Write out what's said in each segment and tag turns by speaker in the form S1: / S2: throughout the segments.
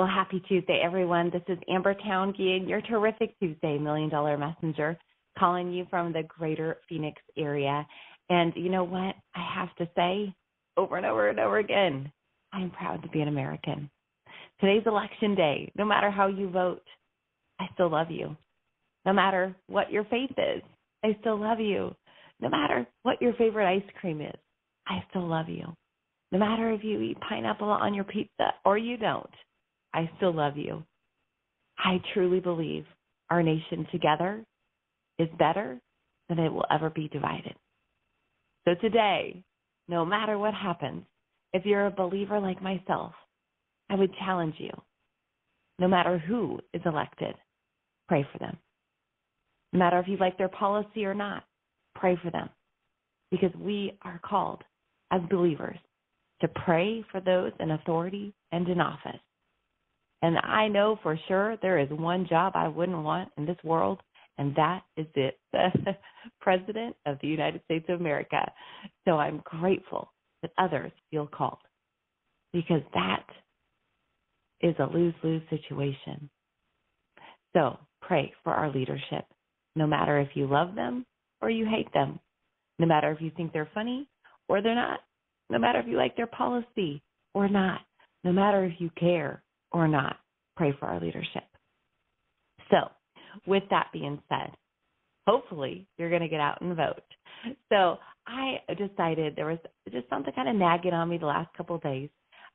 S1: Well, happy Tuesday, everyone. This is Amber Town Geehan, your terrific Tuesday $1 Million Messenger, calling you from the greater Phoenix area. And you know what? I have to say over and over and over again, I'm proud to be an American. Today's election day. No matter how you vote, I still love you. No matter what your faith is, I still love you. No matter what your favorite ice cream is, I still love you. No matter if you eat pineapple on your pizza or you don't, I still love you. I truly believe our nation together is better than it will ever be divided. So today, no matter what happens, if you're a believer like myself, I would challenge you, no matter who is elected, pray for them. No matter if you like their policy or not, pray for them. Because we are called as believers to pray for those in authority and in office. And I know for sure there is one job I wouldn't want in this world, and that is it, the President of the United States of America. So I'm grateful that others feel called, because that is a lose-lose situation. So pray for our leadership, no matter if you love them or you hate them, no matter if you think they're funny or they're not, no matter if you like their policy or not, no matter if you care or not, pray for our leadership. So, with that being said, hopefully you're going to get out and vote. So, I decided there was just something kind of nagging on me the last couple of days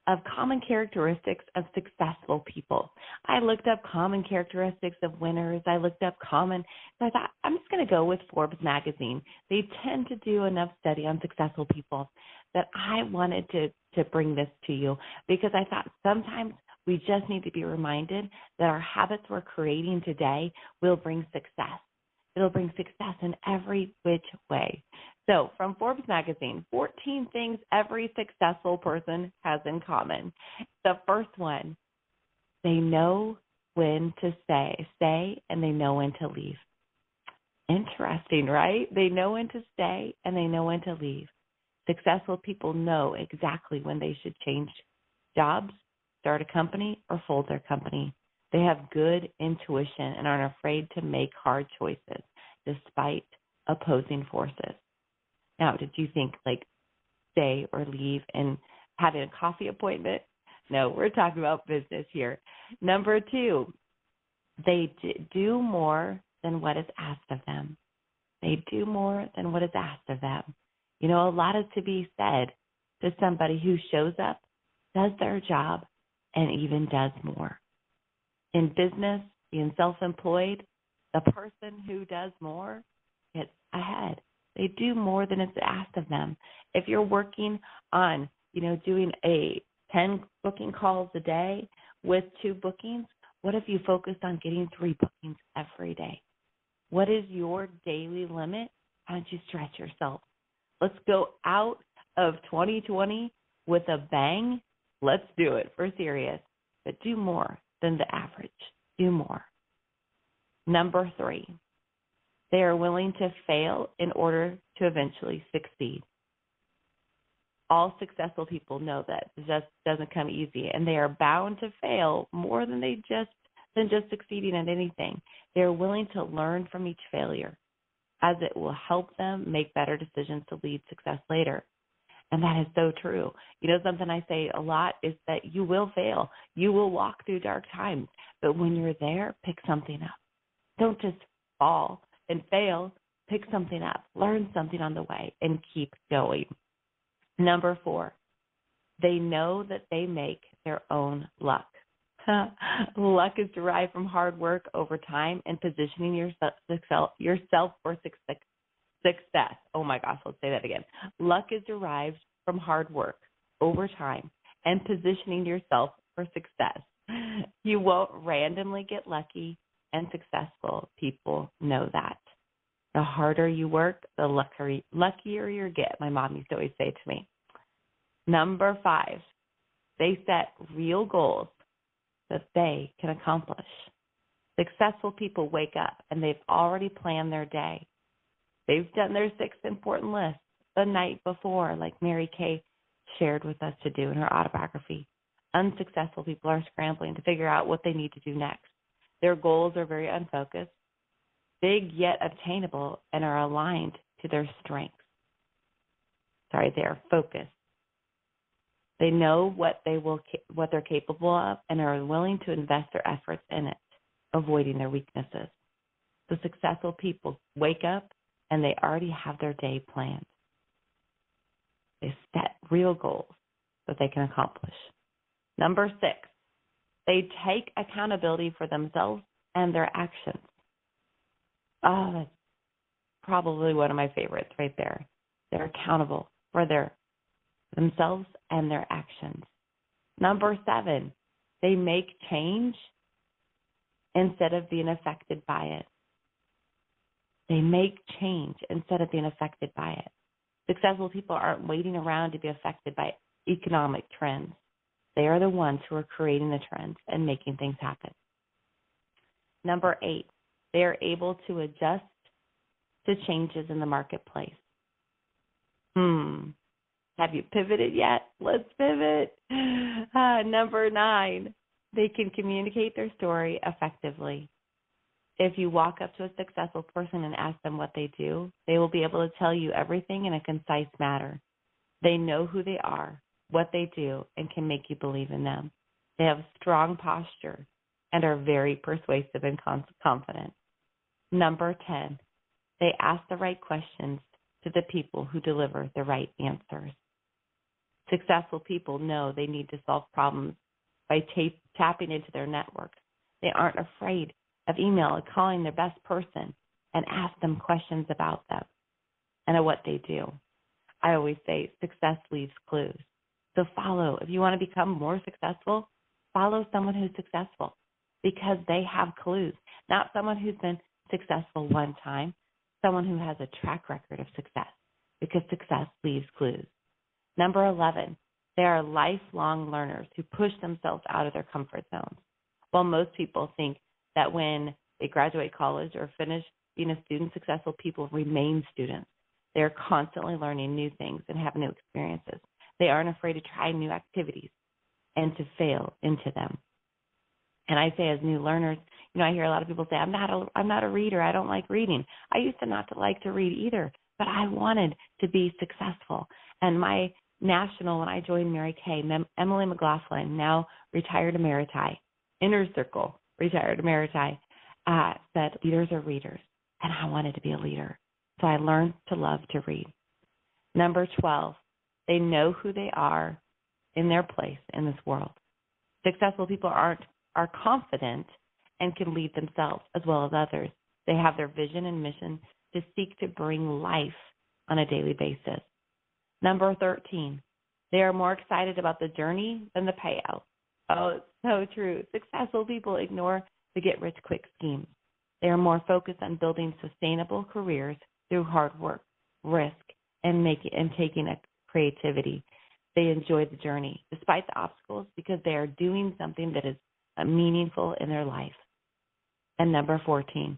S1: of common characteristics of successful people. I looked up common characteristics of winners. I looked up so I thought, I'm just going to go with Forbes magazine. They tend to do enough study on successful people that I wanted to bring this to you, because I thought sometimes we just need to be reminded that our habits we're creating today will bring success. It'll bring success in every which way. So from Forbes magazine, 14 things every successful person has in common. The first one, they know when to stay, and they know when to leave. Interesting, right? They know when to stay and they know when to leave. Successful people know exactly when they should change jobs, start a company, or fold their company. They have good intuition and aren't afraid to make hard choices despite opposing forces. Now, did you think like stay or leave and having a coffee appointment? No, we're talking about business here. Number 2, they do more than what is asked of them. They do more than what is asked of them. You know, a lot is to be said to somebody who shows up, does their job, and even does more. In business, being self-employed, the person who does more gets ahead. They do more than is asked of them. If you're working on, doing 10 booking calls a day with 2 bookings, what if you focused on getting 3 bookings every day? What is your daily limit? How don't you stretch yourself? Let's go out of 2020 with a bang. Let's do it. We're serious. But do more than the average. Do more. Number 3, they are willing to fail in order to eventually succeed. All successful people know that it just doesn't come easy, and they are bound to fail more than just succeeding at anything. They are willing to learn from each failure, as it will help them make better decisions to lead success later. And that is so true. Something I say a lot is that you will fail. You will walk through dark times. But when you're there, pick something up. Don't just fall and fail. Pick something up. Learn something on the way and keep going. Number 4, they know that they make their own luck. Luck is derived from hard work over time and positioning yourself for success. Oh my gosh, let's say that again. Luck is derived from hard work over time and positioning yourself for success. You won't randomly get lucky, and successful people know that. The harder you work, the luckier you get. My mom used to always say to me. Number 5, they set real goals that they can accomplish. Successful people wake up and they've already planned their day. They've done their 6 important lists the night before, like Mary Kay shared with us to do in her autobiography. Unsuccessful people are scrambling to figure out what they need to do next. Their goals are very unfocused, big yet obtainable, and are aligned to their strengths. They are focused. They know what they're capable of and are willing to invest their efforts in it, avoiding their weaknesses. The successful people wake up and they already have their day planned. They set real goals that they can accomplish. Number 6, they take accountability for themselves and their actions. Oh, that's probably one of my favorites right there. They're accountable for themselves and their actions. Number 7, they make change instead of being affected by it. They make change instead of being affected by it. Successful people aren't waiting around to be affected by economic trends. They are the ones who are creating the trends and making things happen. Number 8, they are able to adjust to changes in the marketplace. Have you pivoted yet? Let's pivot. Number 9, they can communicate their story effectively. If you walk up to a successful person and ask them what they do, they will be able to tell you everything in a concise manner. They know who they are, what they do, and can make you believe in them. They have strong posture and are very persuasive and confident. Number 10, they ask the right questions to the people who deliver the right answers. Successful people know they need to solve problems by tapping into their networks. They aren't afraid of email and calling their best person and ask them questions about them and what they do. I always say success leaves clues. So if you want to become more successful, follow someone who's successful because they have clues, not someone who's been successful one time, someone who has a track record of success because success leaves clues. Number 11, they are lifelong learners who push themselves out of their comfort zones. While most people think that when they graduate college or finish being a student, successful people remain students. They are constantly learning new things and have new experiences. They aren't afraid to try new activities and to fail into them. And I say as new learners, I hear a lot of people say, I'm not a reader. I don't like reading. I used to not to like to read either, but I wanted to be successful. And my national, when I joined Mary Kay, Emily McLaughlin, now retired emeriti, Inner Circle, retired emeriti, said leaders are readers, and I wanted to be a leader. So I learned to love to read. Number 12, they know who they are in their place in this world. Successful people are confident and can lead themselves as well as others. They have their vision and mission to seek to bring life on a daily basis. Number 13, they are more excited about the journey than the payout. Oh, it's so true. Successful people ignore the get-rich-quick schemes. They are more focused on building sustainable careers through hard work, risk, and taking a creativity. They enjoy the journey despite the obstacles because they are doing something that is meaningful in their life. And number 14,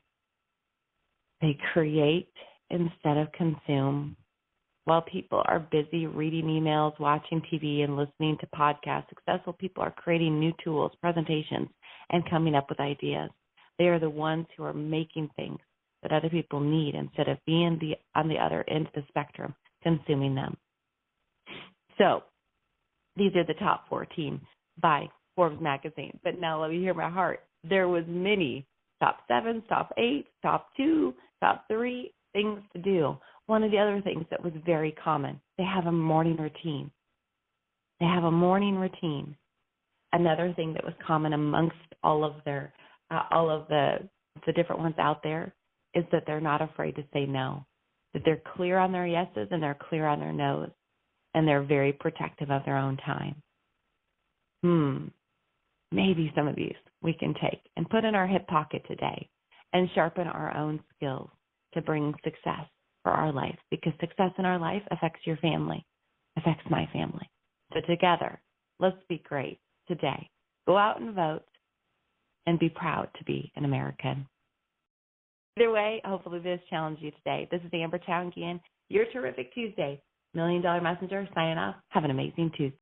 S1: they create instead of consume. While people are busy reading emails, watching TV, and listening to podcasts, successful people are creating new tools, presentations, and coming up with ideas. They are the ones who are making things that other people need instead of being on the other end of the spectrum, consuming them. So these are the top 14 by Forbes magazine. But now let me hear my heart. There was many top 7, top 8, top 2, top 3 things to do. One of the other things that was very common, they have a morning routine. Another thing that was common amongst all of the different ones out there is that they're not afraid to say no, that they're clear on their yeses and they're clear on their nos, and they're very protective of their own time. Maybe some of these we can take and put in our hip pocket today and sharpen our own skills to bring success for our life, because success in our life affects your family, affects my family. So together, let's be great today. Go out and vote and be proud to be an American. Either way, hopefully this challenged you today. This is Geehan, your Terrific Tuesday $1 Million Messenger signing off. Have an amazing Tuesday.